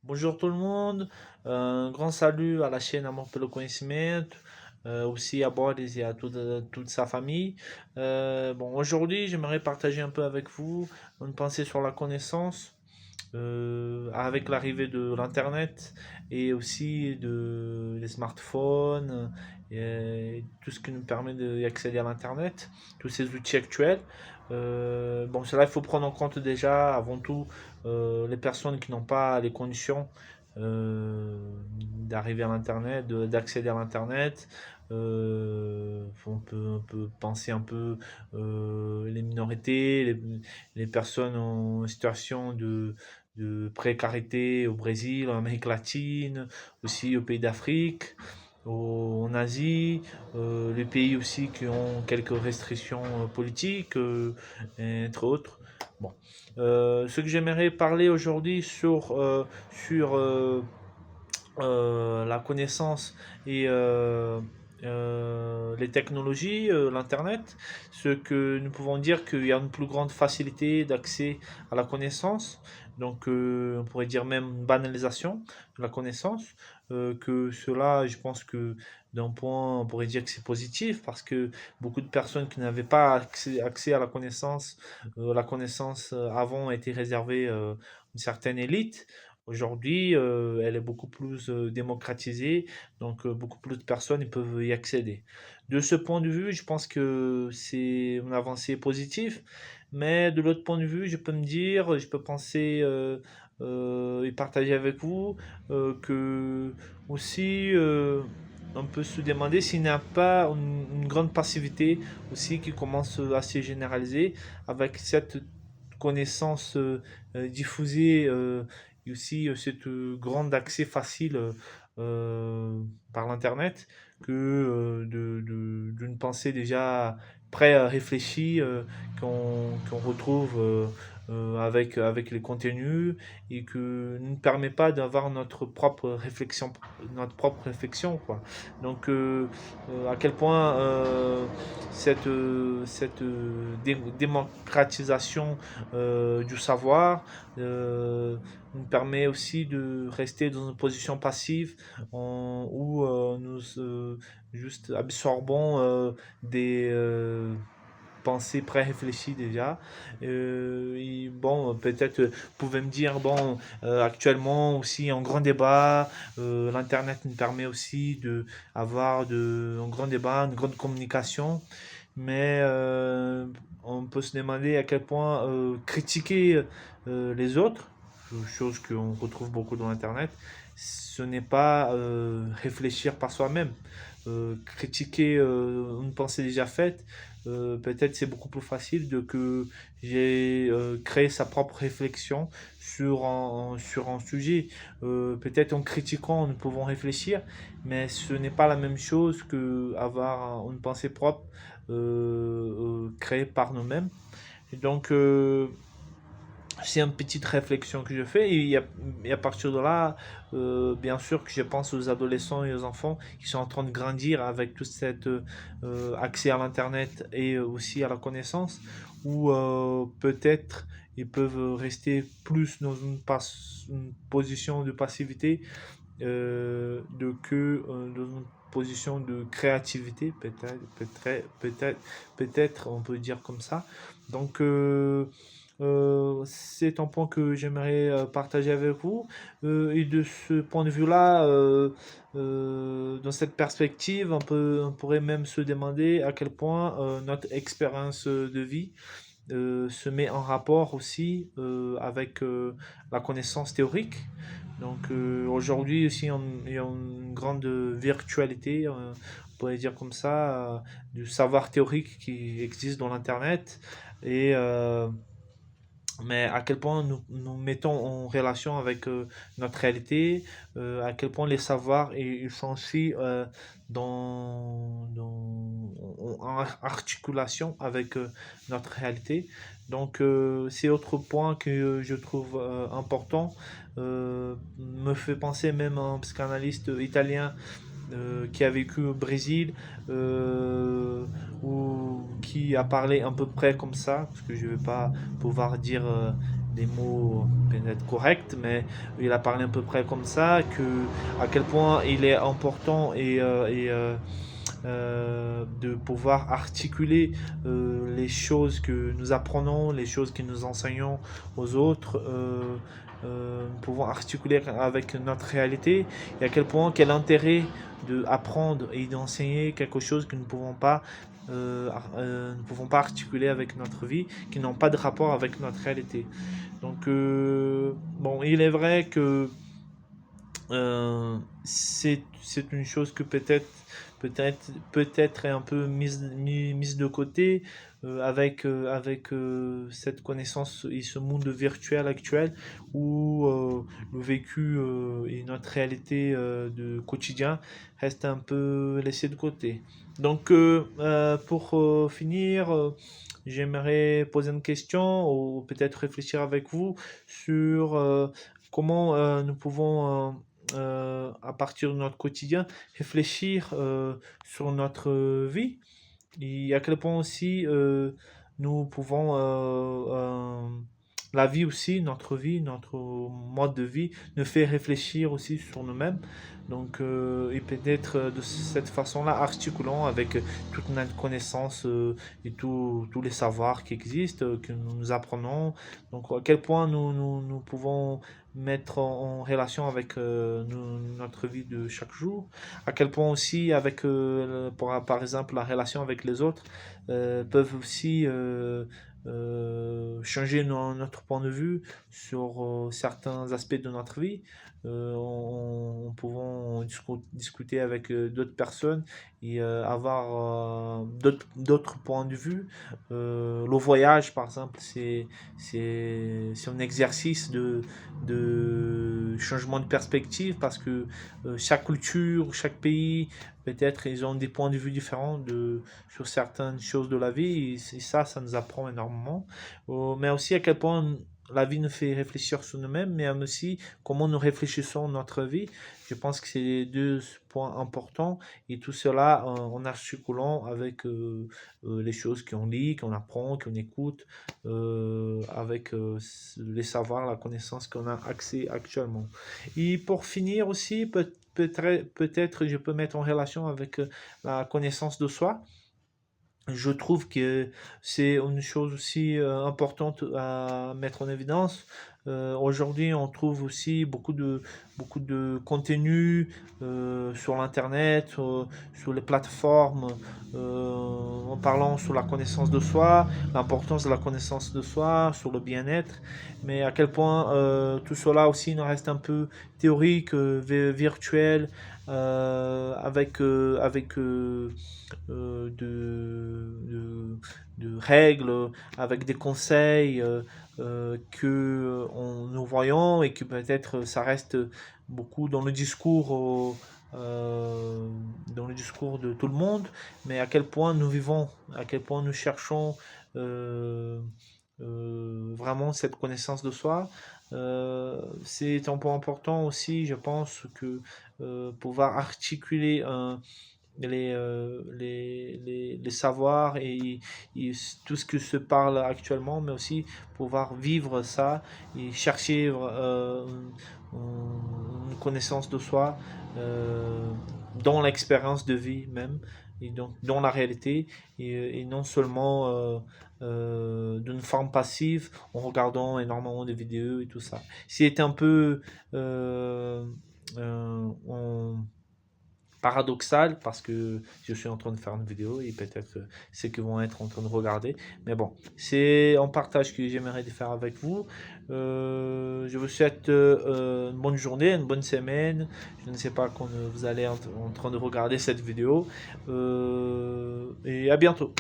Bonjour tout le monde, un grand salut à la chaîne Amor pelo Conhecimento, aussi à Boris et à toute sa famille. Aujourd'hui, j'aimerais partager un peu avec vous une pensée sur la connaissance avec l'arrivée de l'Internet et aussi les smartphones et tout ce qui nous permet d'accéder à l'Internet, tous ces outils actuels. Cela, il faut prendre en compte déjà, avant tout, les personnes qui n'ont pas les conditions d'arriver à l'Internet, d'accéder à l'Internet. On peut penser un peu les minorités, les personnes en situation de précarité au Brésil, en Amérique latine, aussi aux pays d'Afrique, en Asie, les pays aussi qui ont quelques restrictions politiques, entre autres. Bon. Ce que j'aimerais parler aujourd'hui sur la connaissance et les technologies, l'Internet, ce que nous pouvons dire qu'il y a une plus grande facilité d'accès à la connaissance, donc on pourrait dire même une banalisation de la connaissance, que cela, je pense que d'un point, on pourrait dire que c'est positif parce que beaucoup de personnes qui n'avaient pas accès à la connaissance avant était réservée à une certaine élite. Aujourd'hui, elle est beaucoup plus démocratisée, donc beaucoup plus de personnes ils peuvent y accéder. De ce point de vue, je pense que c'est une avancée positive, mais de l'autre point de vue, je peux penser et partager avec vous que aussi on peut se demander s'il n'y a pas une grande passivité aussi qui commence à se généraliser avec cette connaissance diffusée et aussi cette grande accès facile par l'internet que d'une pensée déjà pré-réfléchie qu'on retrouve avec les contenus et que ne permet pas d'avoir notre propre réflexion quoi. Donc à quel point cette démocratisation du savoir nous permet aussi de rester dans une position passive où nous juste absorbons des pensées pré-réfléchies déjà. Et bon, peut-être vous pouvez me dire, bon, actuellement aussi en grand débat, l'Internet nous permet aussi un grand débat, une grande communication, mais on peut se demander à quel point critiquer les autres, chose qu'on retrouve beaucoup dans Internet, ce n'est pas réfléchir par soi-même. Critiquer une pensée déjà faite, peut-être c'est beaucoup plus facile de que j'ai créé sa propre réflexion sur un sujet. Peut-être en critiquant, nous pouvons réfléchir, mais ce n'est pas la même chose que avoir une pensée propre créée par nous-mêmes. Et donc, c'est une petite réflexion que je fais et à partir de là, bien sûr que je pense aux adolescents et aux enfants qui sont en train de grandir avec tout cet accès à l'internet et aussi à la connaissance, où peut-être ils peuvent rester plus dans une position de passivité dans une position de créativité, peut-être, on peut dire comme ça. Donc, c'est un point que j'aimerais partager avec vous. Et de ce point de vue-là, dans cette perspective, on pourrait même se demander à quel point notre expérience de vie se met en rapport aussi avec la connaissance théorique. Donc aujourd'hui aussi il y a une grande virtualité, on pourrait dire comme ça, du savoir théorique qui existe dans l'Internet. Et mais à quel point nous mettons en relation avec notre réalité, à quel point les savoirs ils sont aussi en articulation avec notre réalité. Donc c'est autre point que je trouve important, me fait penser même à un psychanalyste italien qui a vécu au Brésil, ou qui a parlé à peu près comme ça, parce que je ne vais pas pouvoir dire des mots peut-être corrects, mais il a parlé à peu près comme ça, à quel point il est important de pouvoir articuler les choses que nous apprenons, les choses que nous enseignons aux autres, nous pouvons articuler avec notre réalité, et à quel point quel intérêt d'apprendre et d'enseigner quelque chose que nous ne pouvons pas articuler avec notre vie, qui n'ont pas de rapport avec notre réalité. Donc, bon, il est vrai que c'est une chose que peut-être est un peu mise de côté avec cette connaissance et ce monde virtuel actuel où le vécu et notre réalité de quotidien reste un peu laissé de côté. Donc pour finir, j'aimerais poser une question ou peut-être réfléchir avec vous sur comment nous pouvons à partir de notre quotidien, réfléchir sur notre vie et à quel point aussi nous pouvons, la vie aussi, notre vie, notre mode de vie, nous fait réfléchir aussi sur nous-mêmes. Donc, et peut-être de cette façon-là, articulant avec toute notre connaissance et tous les savoirs qui existent, que nous apprenons. Donc, à quel point nous pouvons mettre en relation avec notre vie de chaque jour, à quel point aussi avec par exemple la relation avec les autres peuvent aussi changer notre point de vue sur certains aspects de notre vie. En pouvant discuter avec d'autres personnes et avoir d'autres points de vue. Le voyage, par exemple, c'est un exercice de changement de perspective parce que chaque culture, chaque pays, peut-être ils ont des points de vue différents sur certaines choses de la vie et ça nous apprend énormément. Mais aussi à quel point la vie nous fait réfléchir sur nous-mêmes, mais aussi comment nous réfléchissons notre vie. Je pense que c'est les deux points importants et tout cela en articulant avec les choses qu'on lit, qu'on apprend, qu'on écoute, avec les savoirs, la connaissance qu'on a accès actuellement. Et pour finir aussi, peut-être je peux mettre en relation avec la connaissance de soi. Je trouve que c'est une chose aussi importante à mettre en évidence. Aujourd'hui, on trouve aussi beaucoup de contenu sur l'internet, sur les plateformes, en parlant sur la connaissance de soi, l'importance de la connaissance de soi, sur le bien-être, mais à quel point tout cela aussi nous reste un peu théorique, virtuel, avec de règles, avec des conseils que nous voyons et que peut-être ça reste beaucoup dans le discours de tout le monde, mais à quel point nous vivons, à quel point nous cherchons vraiment cette connaissance de soi. C'est un point important aussi, je pense, que pouvoir articuler les savoirs et tout ce que se parle actuellement, mais aussi pouvoir vivre ça et chercher une connaissance de soi dans l'expérience de vie même, et donc dans la réalité, et non seulement d'une forme passive en regardant énormément de vidéos et tout ça. C'est un peu paradoxal parce que je suis en train de faire une vidéo et peut-être ceux qui vont être en train de regarder. Mais bon, c'est un partage que j'aimerais faire avec vous. Je vous souhaite une bonne journée, une bonne semaine. Je ne sais pas quand vous allez en train de regarder cette vidéo. Et à bientôt.